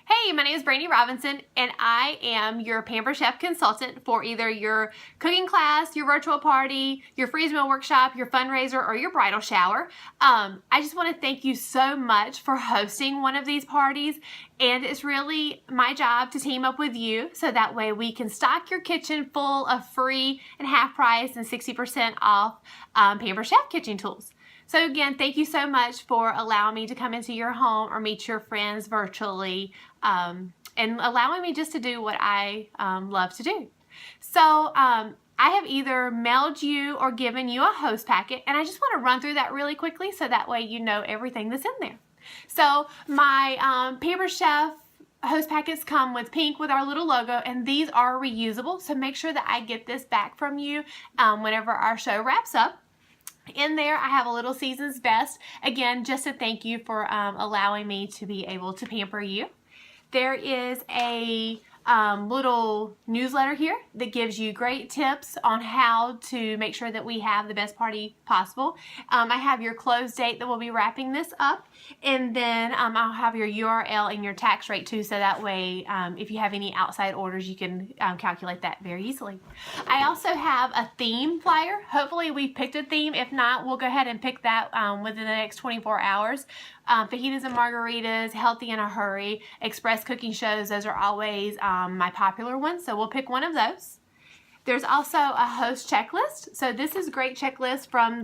Hey, my name is Brandy Robinson, and I am your Pampered Chef consultant for either your cooking class, your virtual party, your freeze meal workshop, your fundraiser, or your bridal shower. I just want to thank you so much for hosting one of these parties, and it's really my job to team up with you so that way we can stock your kitchen full of free and half price and 60% off Pampered Chef kitchen tools. So again, thank you so much for allowing me to come into your home or meet your friends virtually and allowing me just to do what I love to do. So I have either mailed you or given you a host packet, and I just want to run through that really quickly so that way you know everything that's in there. So my Pampered Chef host packets come with pink with our little logo, and these are reusable, so make sure that I get this back from you whenever our show wraps up. In there, I have a little Season's Best, again, just to thank you for allowing me to be able to pamper you. There is a little newsletter here that gives you great tips on how to make sure that we have the best party possible. I have your close date that we'll be wrapping this up, and then I'll have your URL and your tax rate too, so that way if you have any outside orders you can calculate that very easily. I also have a theme flyer. Hopefully we've picked a theme. If not, we'll go ahead and pick that within the next 24 hours. Fajitas and margaritas, healthy in a hurry, express cooking shows, those are always my popular ones, so we'll pick one of those. There's also a host checklist. So this is a great checklist from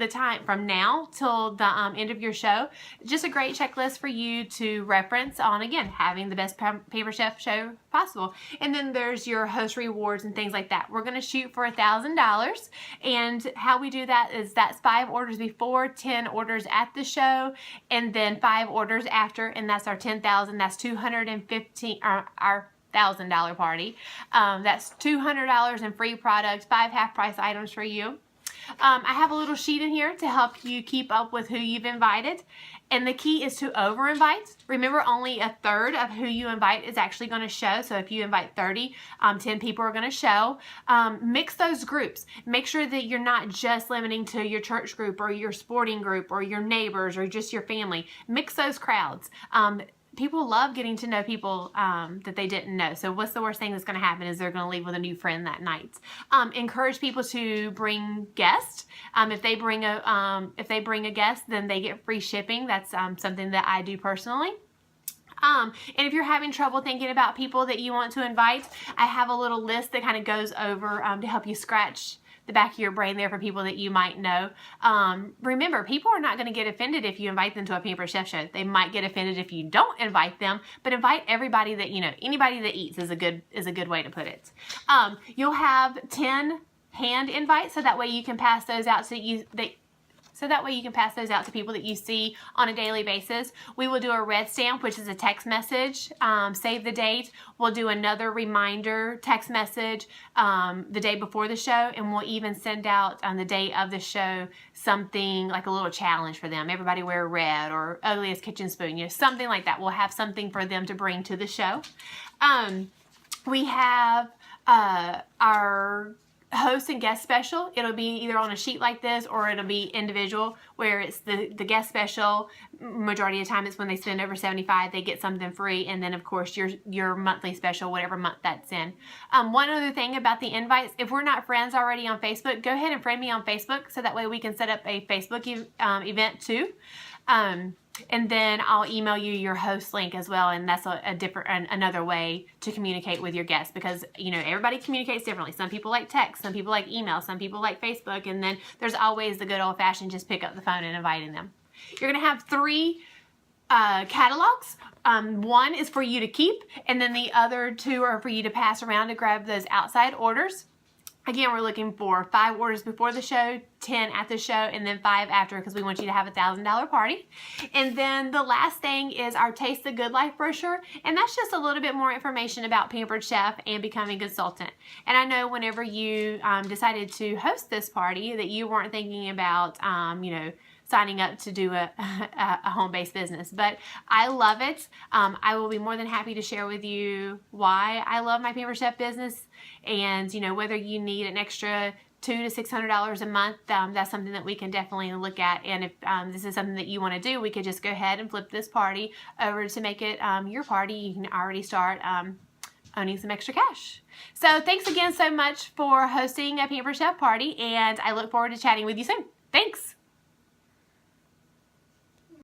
now till the end of your show. Just a great checklist for you to reference on, again, having the best Pampered Chef show possible. And then there's your host rewards and things like that. We're going to shoot for $1,000, and how we do that is that's 5 orders before, 10 orders at the show, and then 5 orders after, and that's our 10,000. That's 215 our $1,000 party. That's $200 in free products, 5 half-price items for you. I have a little sheet in here to help you keep up with who you've invited, and the key is to over-invite. Remember, only a third of who you invite is actually going to show. So if you invite 30, 10 people are going to show. Mix those groups. Make sure that you're not just limiting to your church group or your sporting group or your neighbors or just your family. Mix those crowds. People love getting to know people that they didn't know. So what's the worst thing that's going to happen is they're going to leave with a new friend that night. Encourage people to bring guests. If they bring a guest, then they get free shipping. That's something that I do personally. And if you're having trouble thinking about people that you want to invite, I have a little list that kind of goes over to help you scratch the back of your brain there for people that you might know. Remember, people are not going to get offended if you invite them to a Pampered Chef show. They might get offended if you don't invite them, but invite everybody that you know. Anybody that eats is a good way to put it. You'll have 10 hand invites, so that way you can pass those out to people that you see on a daily basis. We will do a red stamp, which is a text message. Save the date. We'll do another reminder text message the day before the show, and we'll even send out on the day of the show something like a little challenge for them. Everybody wear red, or ugliest kitchen spoon, something like that. We'll have something for them to bring to the show. We have our host and guest special. It'll be either on a sheet like this, or it'll be individual, where it's the guest special. Majority of the time it's when they spend over $75, they get something free, and then of course your monthly special, whatever month that's in. One other thing about the invites, if we're not friends already on Facebook, go ahead and friend me on Facebook, so that way we can set up a Facebook event too. And then I'll email you your host link as well, and that's another way to communicate with your guests, because everybody communicates differently. Some people like text, some people like email, some people like Facebook, and then there's always the good old-fashioned just pick up the phone and inviting them. You're going to have 3 catalogs. One is for you to keep, and then the other 2 are for you to pass around to grab those outside orders. Again, we're looking for 5 orders before the show, 10 at the show, and then 5 after, because we want you to have a $1,000 party. And then the last thing is our Taste the Good Life brochure, and that's just a little bit more information about Pampered Chef and becoming a consultant. And I know whenever you decided to host this party that you weren't thinking about, signing up to do a home-based business, but I love it. I will be more than happy to share with you why I love my Pampered Chef business, and whether you need an extra $200 to $600 a month, that's something that we can definitely look at. And if this is something that you want to do, we could just go ahead and flip this party over to make it your party. You can already start owning some extra cash. So thanks again so much for hosting a Pampered Chef party, and I look forward to chatting with you soon. Thanks.